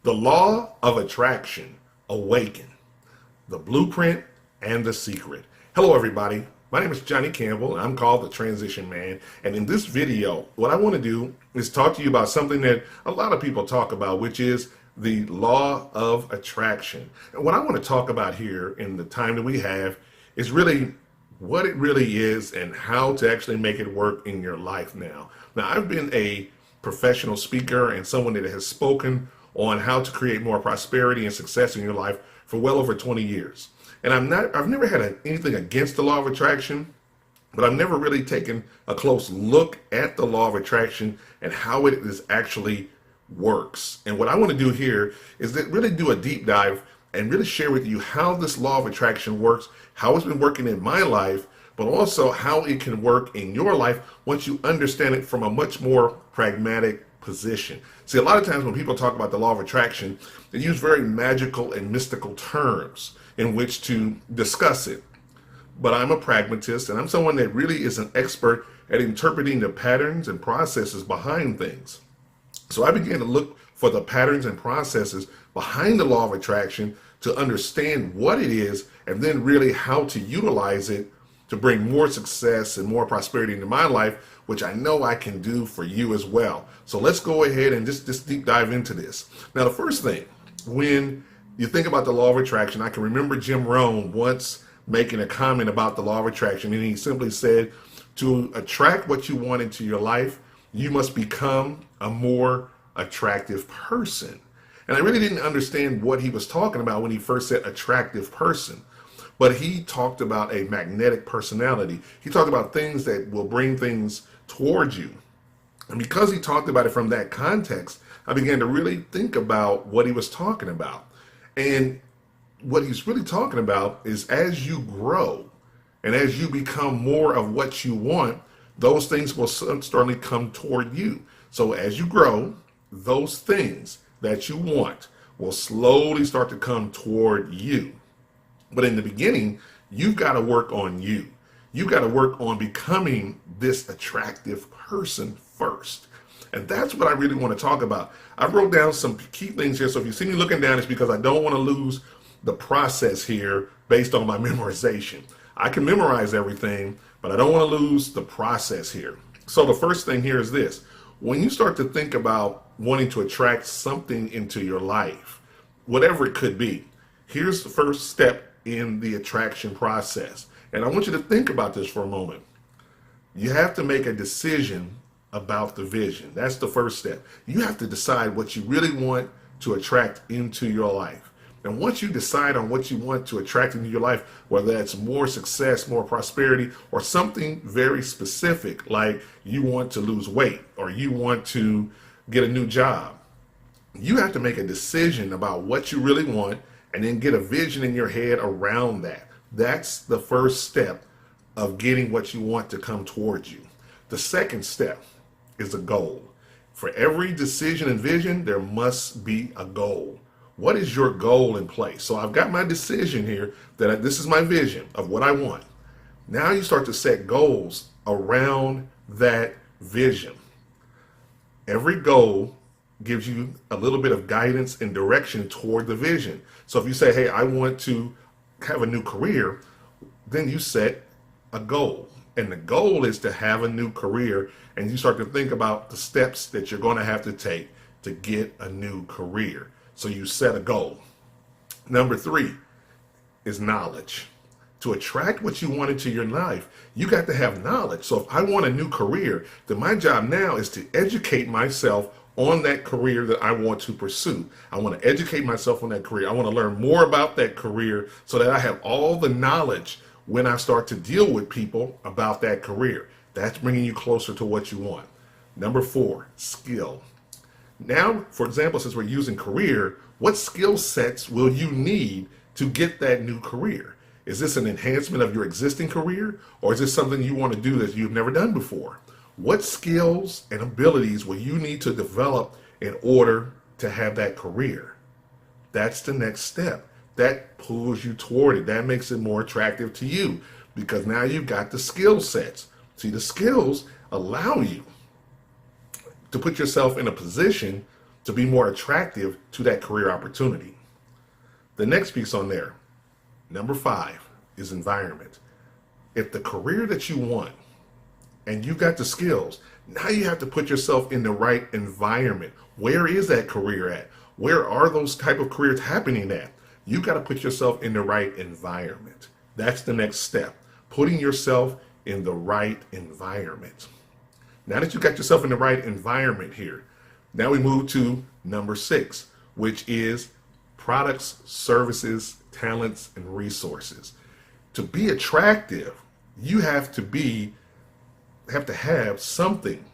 The law of attraction, Awaken, the blueprint and the secret. Hello everybody, my name is Johnny Campbell and I'm called the Transition Man. And in this video, what I want to do is talk to you about something that a lot of people talk about, which is the law of attraction. And what I want to talk about here in the time that we have is really what it really is and how to actually make it work in your life now. Now, I've been a professional speaker and someone that has spoken on how to create more prosperity and success in your life for well over 20 years. And I've never had anything against the law of attraction, but I've never really taken a close look at the law of attraction and how it is actually works. And what I want to do here is that really do a deep dive and really share with you how this law of attraction works, how it's been working in my life, but also how it can work in your life once you understand it from a much more pragmatic position. See, a lot of times when people talk about the law of attraction, they use very magical and mystical terms in which to discuss it. But I'm a pragmatist and I'm someone that really is an expert at interpreting the patterns and processes behind things. So I began to look for the patterns and processes behind the law of attraction to understand what it is and then really how to utilize it to bring more success and more prosperity into my life, which I know I can do for you as well. So let's go ahead and just deep dive into this. Now, the first thing, when you think about the law of attraction, I can remember Jim Rohn once making a comment about the law of attraction, and he simply said, to attract what you want into your life, you must become a more attractive person. And I really didn't understand what he was talking about when he first said attractive person. But he talked about a magnetic personality. He talked about things that will bring things towards you. And because he talked about it from that context, I began to really think about what he was talking about. And what he's really talking about is as you grow and as you become more of what you want, those things will certainly come toward you. So as you grow, those things that you want will slowly start to come toward you. But in the beginning, you've got to work on you. You've got to work on becoming this attractive person first. And that's what I really want to talk about. I wrote down some key things here. So if you see me looking down, it's because I don't want to lose the process here based on my memorization. I can memorize everything, but I don't want to lose the process here. So the first thing here is this. When you start to think about wanting to attract something into your life, whatever it could be, here's the first step in the attraction process. And I want you to think about this for a moment. You have to make a decision about the vision. That's the first step. You have to decide what you really want to attract into your life. And once you decide on what you want to attract into your life, whether that's more success, more prosperity, or something very specific, like you want to lose weight or you want to get a new job, you have to make a decision about what you really want and then get a vision in your head around that. That's the first step of getting what you want to come towards you. The second step is a goal. For every decision and vision, there must be a goal. What is your goal in place? So I've got my decision here that this is my vision of what I want. Now you start to set goals around that vision. Every goal gives you a little bit of guidance and direction toward the vision. So if you say, hey, I want to have a new career, then you set a goal. And the goal is to have a new career, and you start to think about the steps that you're going to have to take to get a new career. So you set a goal. Number 3 is knowledge. To attract what you want into your life, you got to have knowledge. So if I want a new career, then my job now is to educate myself on that career that I want to pursue. I want to educate myself on that career. I want to learn more about that career so that I have all the knowledge when I start to deal with people about that career. That's bringing you closer to what you want. Number 4, skill. Now, for example, since we're using career, what skill sets will you need to get that new career? Is this an enhancement of your existing career, or is this something you want to do that you've never done before? What skills and abilities will you need to develop in order to have that career? That's the next step. That pulls you toward it. That makes it more attractive to you because now you've got the skill sets. See, the skills allow you to put yourself in a position to be more attractive to that career opportunity. The next piece on there, number 5, is environment. If the career that you want and you got the skills, now you have to put yourself in the right environment. Where is that career at? Where are those type of careers happening at? You got to put yourself in the right environment. That's the next step, putting yourself in the right environment. Now that you got yourself in the right environment here, now we move to number 6, which is products, services, talents, and resources. To be attractive, you have to have something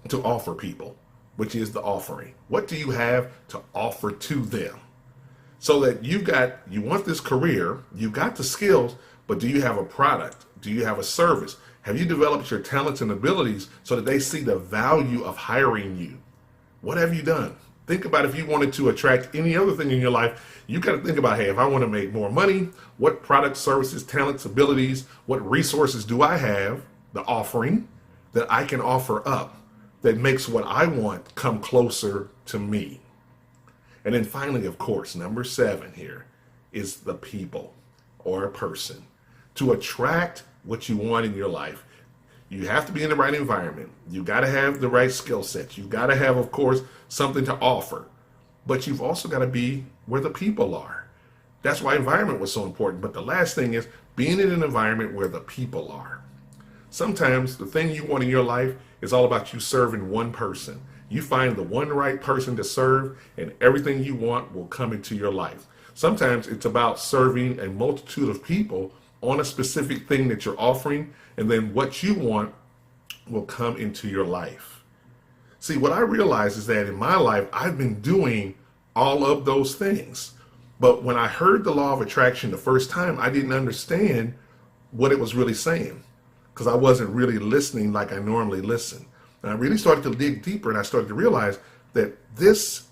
to offer people, which is the offering. What do you have to offer to them? So that you want this career, you got the skills, but do you have a product? Do you have a service? Have you developed your talents and abilities so that they see the value of hiring you? What have you done? Think about if you wanted to attract any other thing in your life, you got to think about, hey, if I want to make more money, what products, services, talents, abilities, what resources do I have, the offering that I can offer up that makes what I want come closer to me? And then finally, of course, number 7 here is the people or a person. To attract what you want in your life, you have to be in the right environment. You got to have the right skill sets. You got to have, of course, something to offer. But you've also got to be where the people are. That's why environment was so important. But the last thing is being in an environment where the people are. Sometimes the thing you want in your life is all about you serving one person. You find the one right person to serve, and everything you want will come into your life. Sometimes it's about serving a multitude of people on a specific thing that you're offering, and then what you want will come into your life. See, what I realize is that in my life, I've been doing all of those things. But when I heard the law of attraction the first time, I didn't understand what it was really saying because I wasn't really listening like I normally listen. And I really started to dig deeper, and I started to realize that this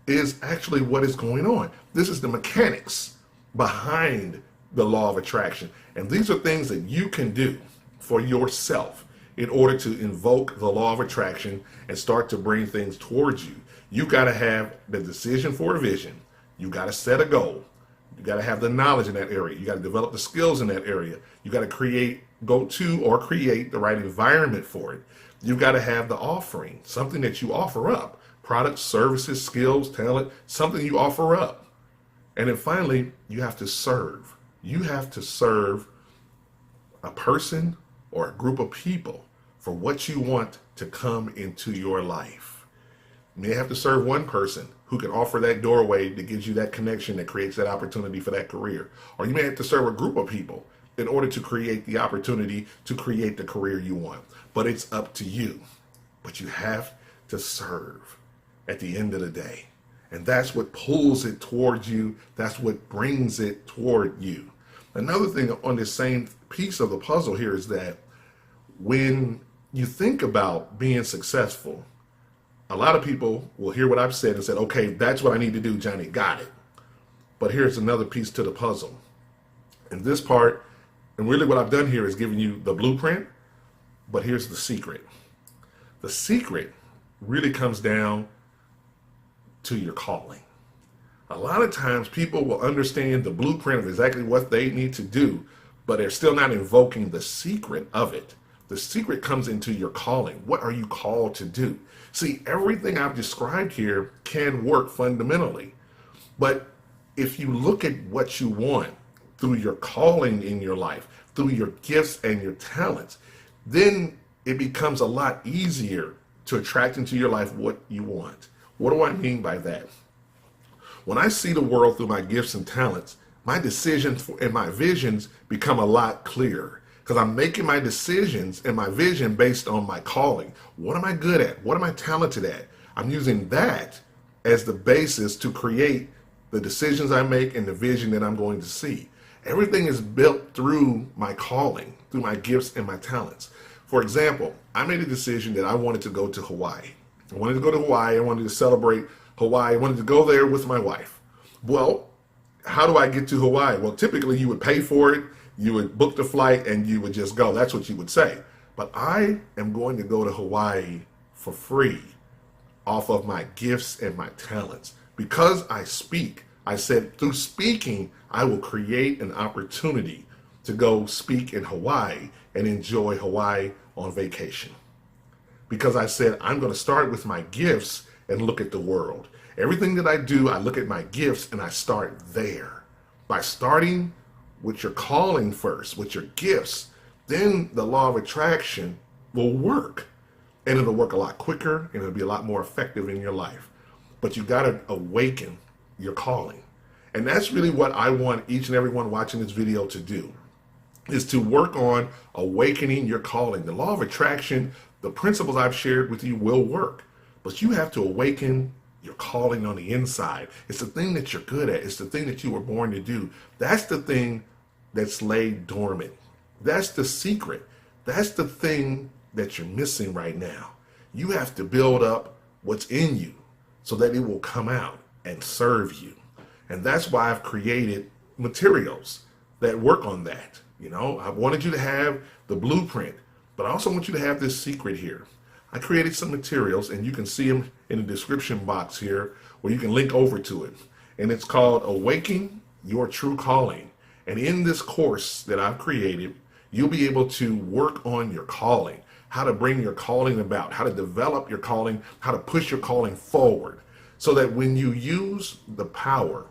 is actually what is going on. This is the mechanics behind the law of attraction. And these are things that you can do for yourself in order to invoke the law of attraction and start to bring things towards you. You got to have the decision for a vision. You got to set a goal. You got to have the knowledge in that area. You got to develop the skills in that area. You got to create the right environment for it. You got to have the offering, something that you offer up, products, services, skills, talent, something you offer up. And then finally, you have to serve. You have to serve a person or a group of people for what you want to come into your life. You may have to serve one person who can offer that doorway that gives you that connection that creates that opportunity for that career. Or you may have to serve a group of people in order to create the opportunity to create the career you want. But it's up to you. But you have to serve at the end of the day. And that's what pulls it towards you. That's what brings it toward you. Another thing on this same piece of the puzzle here is that when you think about being successful, a lot of people will hear what I've said and said, okay, that's what I need to do, Johnny, got it. But here's another piece to the puzzle. And this part, and really what I've done here is giving you the blueprint, but here's the secret. The secret really comes down to your calling. A lot of times people will understand the blueprint of exactly what they need to do, but they're still not invoking the secret of it. The secret comes into your calling. What are you called to do? See, everything I've described here can work fundamentally, but if you look at what you want through your calling in your life, through your gifts and your talents, then it becomes a lot easier to attract into your life what you want. What do I mean by that? When I see the world through my gifts and talents, my decisions and my visions become a lot clearer because I'm making my decisions and my vision based on my calling. What am I good at? What am I talented at? I'm using that as the basis to create the decisions I make and the vision that I'm going to see. Everything is built through my calling, through my gifts and my talents. For example, I made a decision that I wanted to go to Hawaii. I wanted to go to Hawaii. I wanted to celebrate Hawaii. I wanted to go there with my wife. Well, how do I get to Hawaii? Well, typically you would pay for it. You would book the flight and you would just go. That's what you would say. But I am going to go to Hawaii for free. off of my gifts and my talents. Because I speak, I said through speaking, I will create an opportunity to go speak in Hawaii and enjoy Hawaii on vacation. Because I said I'm going to start with my gifts and look at the world. Everything that I do, I look at my gifts and I start there. By starting with your calling first, with your gifts, then the law of attraction will work. And it'll work a lot quicker and it'll be a lot more effective in your life. But you got to awaken your calling. And that's really what I want each and everyone watching this video to do, is to work on awakening your calling. The law of attraction, the principles I've shared with you will work, but you have to awaken your calling on the inside. It's the thing that you're good at. It's the thing that you were born to do. That's the thing that's laid dormant. That's the secret. That's the thing that you're missing right now. You have to build up what's in you so that it will come out and serve you. And that's why I've created materials that work on that. You know, I wanted you to have the blueprint, but I also want you to have this secret here. I created some materials, and you can see them in the description box here, where you can link over to it. And it's called Awaken Your True Calling. And in this course that I've created, you'll be able to work on your calling, how to bring your calling about, how to develop your calling, how to push your calling forward, so that when you use the power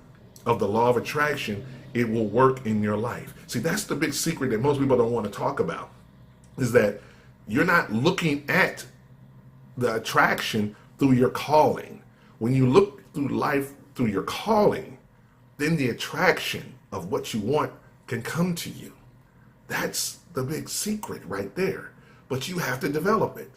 of the law of attraction, it will work in your life. See, that's the big secret that most people don't want to talk about, is that you're not looking at the attraction through your calling. When you look through life through your calling, then the attraction of what you want can come to you. That's the big secret right there. But you have to develop it.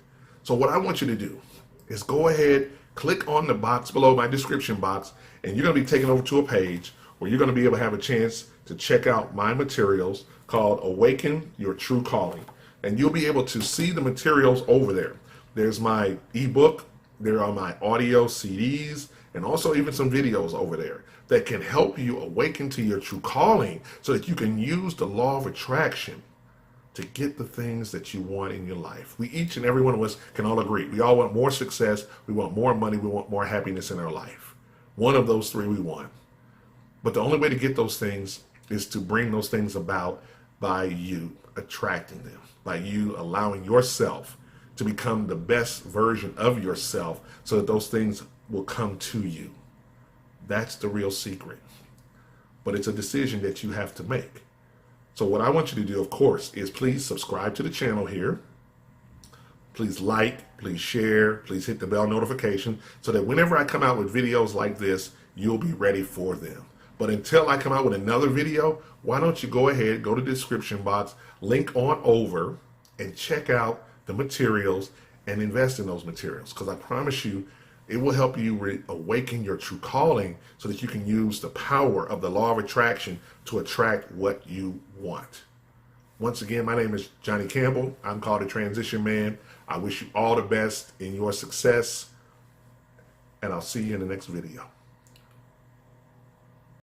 So what I want you to do is go ahead, click on the box below, my description box, and you're going to be taken over to a page where you're going to be able to have a chance to check out my materials called Awaken Your True Calling. And you'll be able to see the materials over there. There's my ebook, there are my audio CDs, and also even some videos over there that can help you awaken to your true calling so that you can use the law of attraction to get the things that you want in your life. We, each and every one of us, can all agree. We all want more success, we want more money, we want more happiness in our life. One of those three we want. But the only way to get those things is to bring those things about by you attracting them, by you allowing yourself to become the best version of yourself so that those things will come to you. That's the real secret. But it's a decision that you have to make. So what I want you to do, of course, is please subscribe to the channel here. Please like, please share, please hit the bell notification so that whenever I come out with videos like this, you'll be ready for them. But until I come out with another video, why don't you go ahead, go to the description box, link on over, and check out the materials and invest in those materials. Because I promise you, it will help you awaken your true calling so that you can use the power of the law of attraction to attract what you want. Once again, my name is Johnny Campbell. I'm called the Transition Man. I wish you all the best in your success, and I'll see you in the next video.